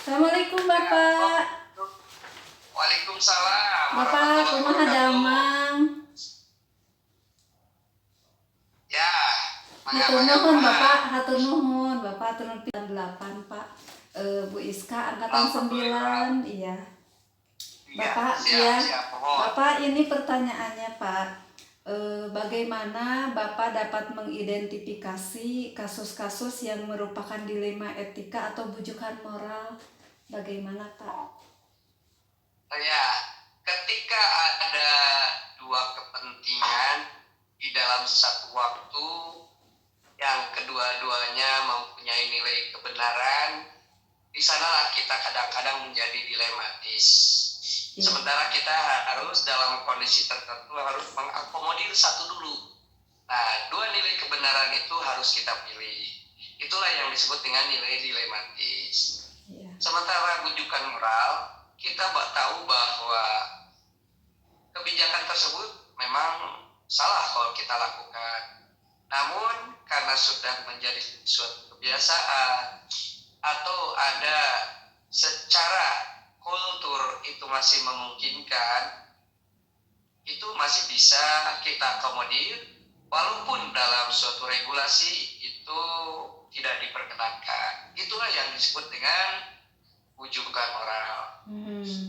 Assalamualaikum Ya, halo. Bapak. Waalaikumsalam Bapak warahmatullahi kumaha wabarakatuh. damang? Ya, Hatur mangga-mangga nuhun kumaha? Bapak, hatur nuhun. Bapak hatur nuhun pisan 8 Pak. Bu Iska angkatan Alhamdulillah. 9, iya. Iya, Bapak, siap, iya. siap, mohon. Bapak ini pertanyaannya Pak. Bagaimana Bapak dapat mengidentifikasi kasus-kasus yang merupakan dilema etika atau bujukan moral? Bagaimana Pak? Ya, ketika ada dua kepentingan di dalam satu waktu yang kedua-duanya mempunyai nilai kebenaran, di sanalah kita kadang-kadang menjadi dilematis. Iya. Sementara kita harus dalam kondisi tertentu harus mengakomodir satu dulu. Nah, dua nilai kebenaran itu harus kita pilih. Itulah yang disebut dengan nilai dilematis. Iya. Sementara rujukan moral, kita tahu bahwa kebijakan tersebut memang salah kalau kita lakukan. Namun karena sudah menjadi suatu kebiasaan atau ada secara kultur itu masih memungkinkan, itu masih bisa kita akomodir walaupun dalam suatu regulasi itu tidak diperkenankan. Itulah yang disebut dengan wujudan moral.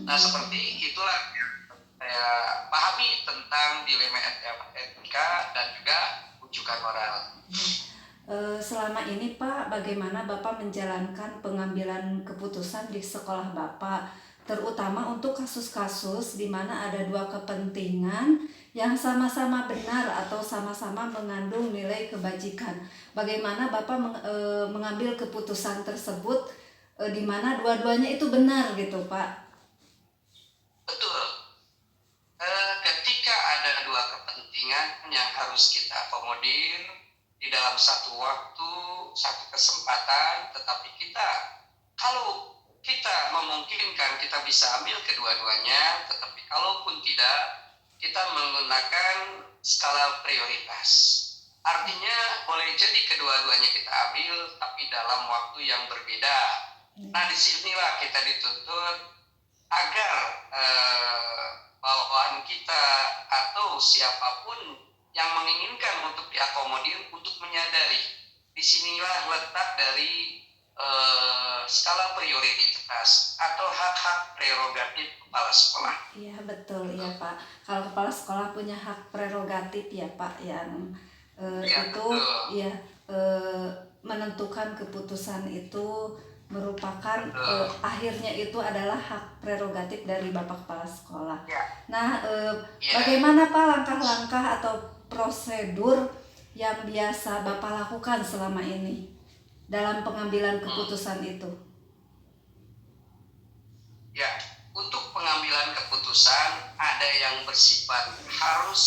Nah, seperti itulah yang saya pahami tentang dilema etika dan juga wujudan moral. Selama ini Pak, bagaimana Bapak menjalankan pengambilan keputusan di sekolah Bapak, terutama untuk kasus-kasus di mana ada dua kepentingan yang sama-sama benar atau sama-sama mengandung nilai kebajikan. Bagaimana Bapak mengambil keputusan tersebut di mana dua-duanya itu benar gitu Pak? Betul. Ketika ada dua kepentingan yang harus kita akomodir di dalam satu waktu, satu kesempatan, tetapi kalau kita memungkinkan, kita bisa ambil kedua-duanya, tetapi kalaupun tidak, kita menggunakan skala prioritas. Artinya boleh jadi kedua-duanya kita ambil, tapi dalam waktu yang berbeda. Nah, disinilah kita dituntut agar bawaan kita atau siapapun yang menginginkan untuk diakomodir untuk menyadari disinilah letak dari skala prioritas atau hak-hak prerogatif kepala sekolah. Iya betul ya Pak. Kalau kepala sekolah punya hak prerogatif ya Pak yang Ya, itu betul. ya menentukan keputusan itu merupakan akhirnya itu adalah hak prerogatif dari Bapak Kepala Sekolah. Ya. Nah, Ya. bagaimana Pak langkah-langkah atau prosedur yang biasa Bapak lakukan selama ini dalam pengambilan keputusan itu? Ya, untuk pengambilan keputusan ada yang bersifat harus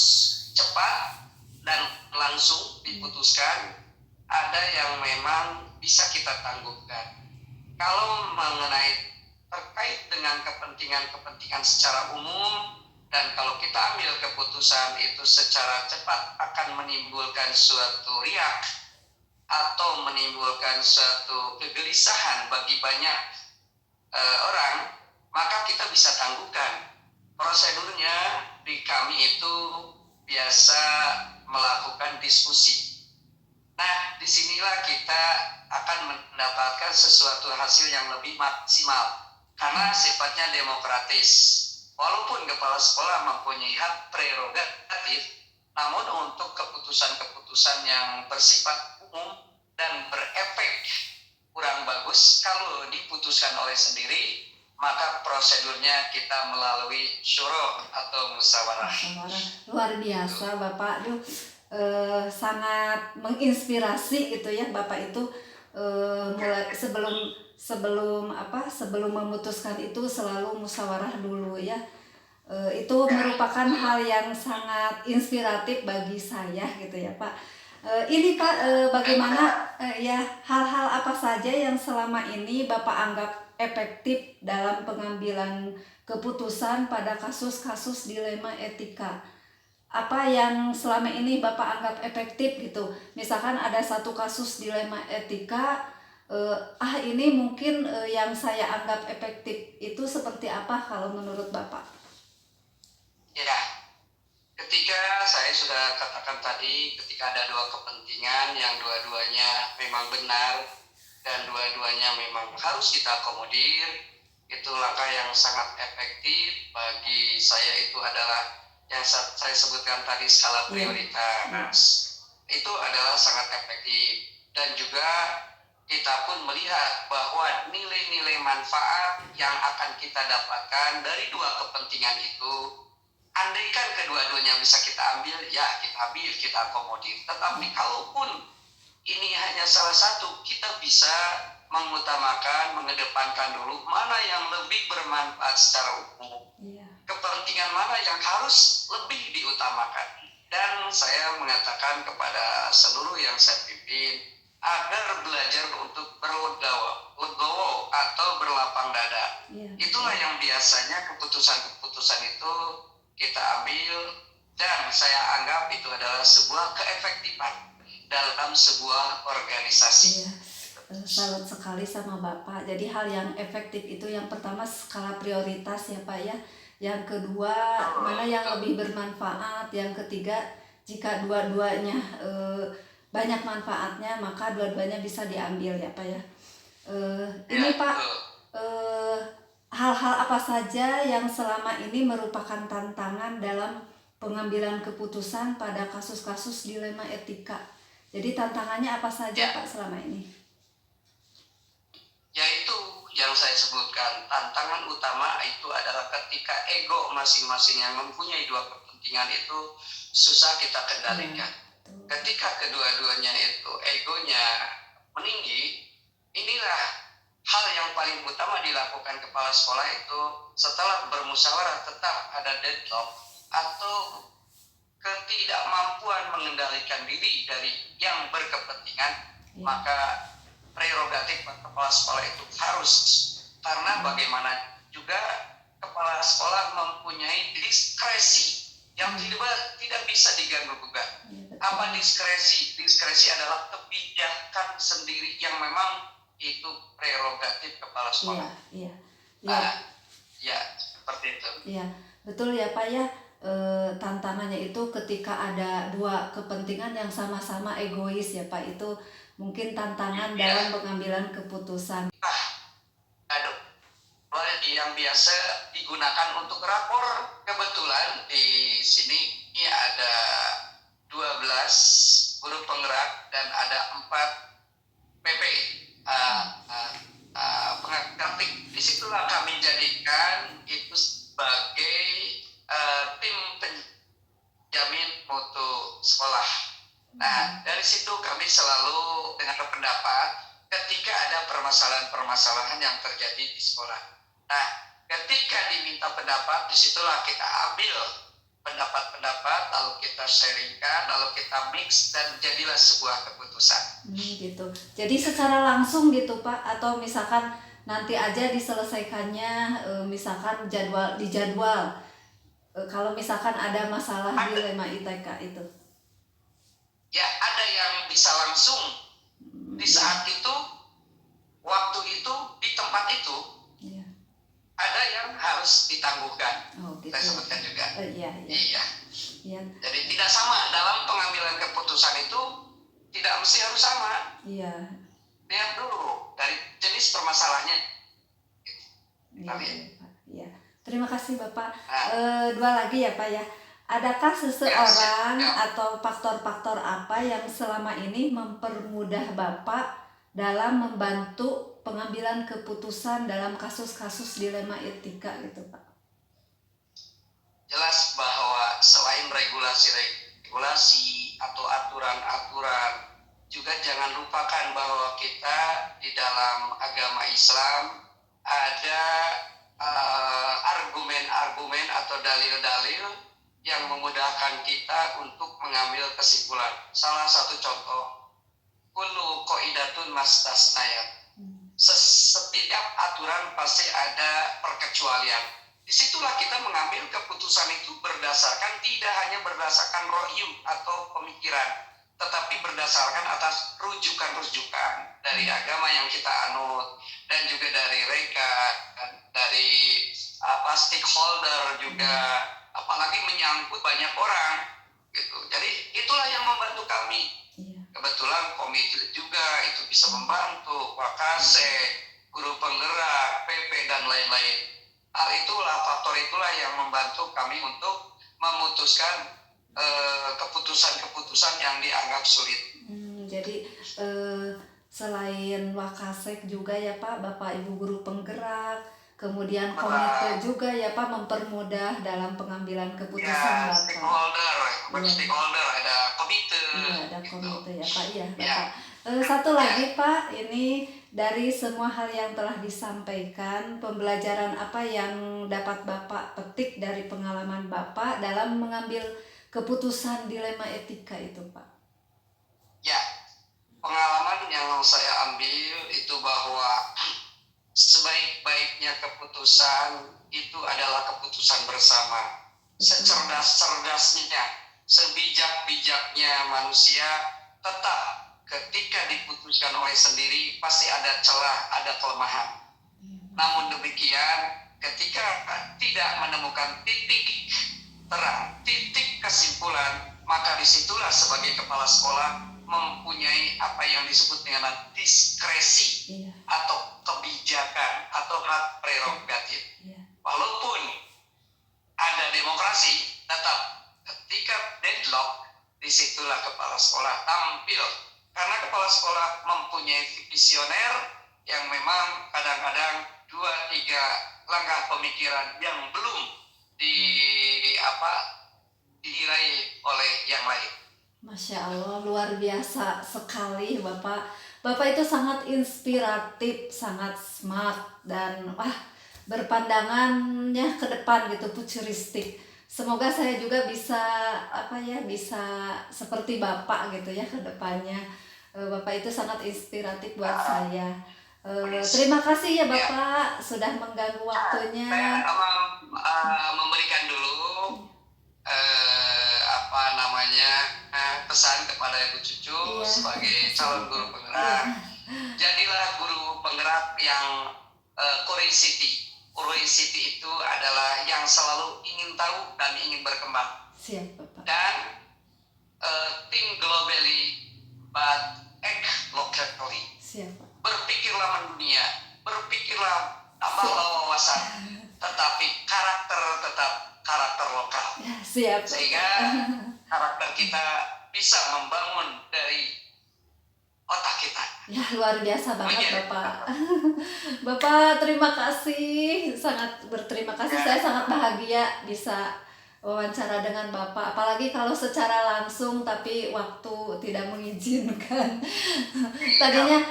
cepat dan langsung diputuskan, ada yang memang bisa kita tangguhkan. Kalau mengenai terkait dengan kepentingan-kepentingan secara umum, dan kalau kita ambil keputusan itu secara cepat akan menimbulkan suatu riak atau menimbulkan suatu kegelisahan bagi banyak orang, maka kita bisa tangguhkan. Prosedurnya di kami itu biasa melakukan diskusi. Nah, disinilah kita akan mendapatkan sesuatu hasil yang lebih maksimal karena sifatnya demokratis. Walaupun kepala sekolah mempunyai hak prerogatif, namun untuk keputusan-keputusan yang bersifat umum dan berefek kurang bagus kalau diputuskan oleh sendiri, maka prosedurnya kita melalui syuro atau musyawarah. Luar biasa Bapak, sangat menginspirasi gitu ya Bapak itu mulai sebelum memutuskan itu selalu musyawarah dulu ya. Itu merupakan hal yang sangat inspiratif bagi saya gitu ya Pak. Ini Pak, bagaimana ya hal-hal apa saja yang selama ini Bapak anggap efektif dalam pengambilan keputusan pada kasus-kasus dilema etika? Apa yang selama ini Bapak anggap efektif gitu? Misalkan ada satu kasus dilema etika, Ini mungkin yang saya anggap efektif itu seperti apa kalau menurut Bapak? Ya, ketika saya sudah katakan tadi, ketika ada dua kepentingan yang dua-duanya memang benar dan dua-duanya memang harus kita akomodir, itu langkah yang sangat efektif bagi saya. Itu adalah yang saya sebutkan tadi, skala Iya, prioritas. Itu adalah sangat efektif. Dan juga kita pun melihat bahwa nilai-nilai manfaat yang akan kita dapatkan dari dua kepentingan itu, andaikan kedua-duanya bisa kita ambil, ya kita ambil, kita akomodir. Tetapi kalaupun ini hanya salah satu, kita bisa mengutamakan, mengedepankan dulu mana yang lebih bermanfaat secara umum, iya, kepentingan mana yang harus lebih diutamakan. Dan saya mengatakan kepada seluruh yang saya pimpin agar belajar untuk berlegowo atau berlapang dada. iya. Itulah yang biasanya keputusan-keputusan itu kita ambil, dan saya anggap itu adalah sebuah keefektifan dalam sebuah organisasi. Iya, salut sekali sama Bapak. Jadi hal yang efektif itu yang pertama skala prioritas ya Pak ya. Yang kedua mana yang lebih bermanfaat. Yang ketiga jika dua-duanya banyak manfaatnya maka dua-duanya bisa diambil ya Pak ya. Ini Pak, hal-hal apa saja yang selama ini merupakan tantangan dalam pengambilan keputusan pada kasus-kasus dilema etika? Jadi tantangannya apa saja Pak selama ini? Yaitu yang saya sebutkan, tantangan utama itu adalah ketika ego masing-masing yang mempunyai dua kepentingan itu susah kita kendalikan. Ketika kedua-duanya itu egonya meninggi, inilah hal yang paling utama dilakukan kepala sekolah itu setelah bermusyawarah tetap ada deadlock atau ketidakmampuan mengendalikan diri dari yang berkepentingan, maka prerogatif kepala sekolah itu harus, karena bagaimana juga kepala sekolah mempunyai diskresi yang tidak bisa diganggu-gugat. Apa diskresi? Diskresi adalah kebijakan sendiri yang memang itu prerogatif kepala sekolah. Iya. Ya, seperti itu. Iya, betul ya Pak ya. Tantangannya itu ketika ada dua kepentingan yang sama-sama egois ya Pak, itu mungkin tantangan dalam pengambilan keputusan. Yang biasa digunakan untuk rapor, kebetulan di sini ada 12 guru penggerak dan ada 4 PP pengertik. Disitulah kami jadikan itu sebagai tim penjamin mutu sekolah. Nah, dari situ kami selalu dengar pendapat ketika ada permasalahan-permasalahan yang terjadi di sekolah. Nah, ketika diminta pendapat, disitulah kita ambil pendapat-pendapat, lalu kita sharingkan, lalu kita mix, dan jadilah sebuah keputusan. Gitu. Jadi secara langsung gitu Pak, atau misalkan nanti aja diselesaikannya, misalkan dijadwal. Kalau misalkan ada masalah dilema ITK itu. Ya, ada yang bisa langsung di saat itu, waktu itu, di tempat itu. Iya. Ada yang harus ditangguhkan. Gitu. Saya sebutkan juga. Iya. Jadi tidak sama dalam pengambilan keputusan itu, tidak mesti harus sama. Iya. Lihat dulu dari jenis permasalahannya. Iya. Terima kasih Bapak. Dua lagi ya Pak ya. Adakah seseorang atau faktor-faktor apa yang selama ini mempermudah Bapak dalam membantu pengambilan keputusan dalam kasus-kasus dilema etika gitu Pak? Jelas bahwa selain regulasi atau aturan-aturan, juga jangan lupakan bahwa kita di dalam agama Islam ada argumen-argumen atau dalil-dalil yang memudahkan kita untuk mengambil kesimpulan. Salah satu contoh, kullu qaidatun mastasnayat. Setiap aturan pasti ada perkecualian. Disitulah kita mengambil keputusan itu berdasarkan, tidak hanya berdasarkan ro'yu atau pemikiran, tetapi berdasarkan atas rujukan-rujukan dari agama yang kita anut dan juga dari rekan, dari stakeholder juga, apalagi menyangkut banyak orang gitu. Jadi itulah yang membantu kami. Iya. Kebetulan komite juga itu bisa membantu, Wakasek, guru penggerak, PP dan lain-lain. Hal itulah, faktor itulah yang membantu kami untuk memutuskan keputusan-keputusan yang dianggap sulit. Jadi selain Wakasek juga ya Pak, Bapak Ibu guru penggerak, kemudian komite juga ya Pak, mempermudah dalam pengambilan keputusan Ya, Bapak. stakeholder, ada komite. Iya, ada komite ya Pak, iya Ya. Bapak. Satu lagi Pak, ini dari semua hal yang telah disampaikan, pembelajaran apa yang dapat Bapak petik dari pengalaman Bapak dalam mengambil keputusan dilema etika itu Pak? Ya, pengalaman yang saya ambil itu bahwa sebaik-baiknya keputusan itu adalah keputusan bersama. Secerdas-cerdasnya, sebijak-bijaknya manusia, tetap ketika diputuskan oleh sendiri pasti ada celah, ada kelemahan. Namun demikian, ketika tidak menemukan titik terang, titik kesimpulan, maka disitulah sebagai kepala sekolah mempunyai apa yang disebut dengan diskresi atau kebijakan atau hak prerogatif. Walaupun ada demokrasi, tetap ketika deadlock, disitulah kepala sekolah tampil. Karena kepala sekolah mempunyai visioner yang memang kadang-kadang 2-3 langkah pemikiran yang belum diraih oleh yang lain. Masya Allah, luar biasa sekali Bapak. Bapak itu sangat inspiratif, sangat smart, dan berpandangannya ke depan gitu, futuristik. Semoga saya juga bisa bisa seperti Bapak gitu ya ke depannya. Bapak itu sangat inspiratif buat saya. Terima kasih ya Bapak sudah mengganggu waktunya. Saya memberikan dulu pesan kepada Ibu Cucu sebagai calon guru penggerak. Jadilah guru penggerak yang curiosity. Curiosity itu adalah yang selalu ingin tahu dan ingin berkembang. Siap, Bapak. Dan think globally but act locally. Siap, Pak. Berpikirlah mendunia, berpikirlah tambahlah wawasan, tetapi karakter tetap karakter lokal. Ya, siap. Sehingga karakter kita bisa membangun dari otak kita. Ya, luar biasa banget Bapak. Bapak terima kasih, sangat berterima kasih. Saya sangat bahagia bisa wawancara dengan Bapak, apalagi kalau secara langsung tapi waktu tidak mengizinkan. Tadinya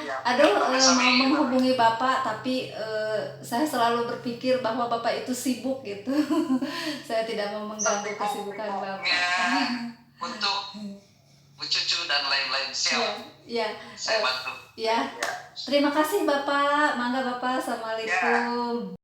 mau menghubungi Bapak, tapi saya selalu berpikir bahwa Bapak itu sibuk gitu. Saya tidak mau mengganggu kesibukan Bapak. Untuk Bu Cucu dan lain-lain, siap. Ya, saya bantu. Ya, terima kasih Bapak. Mangga Bapak, assalamualaikum.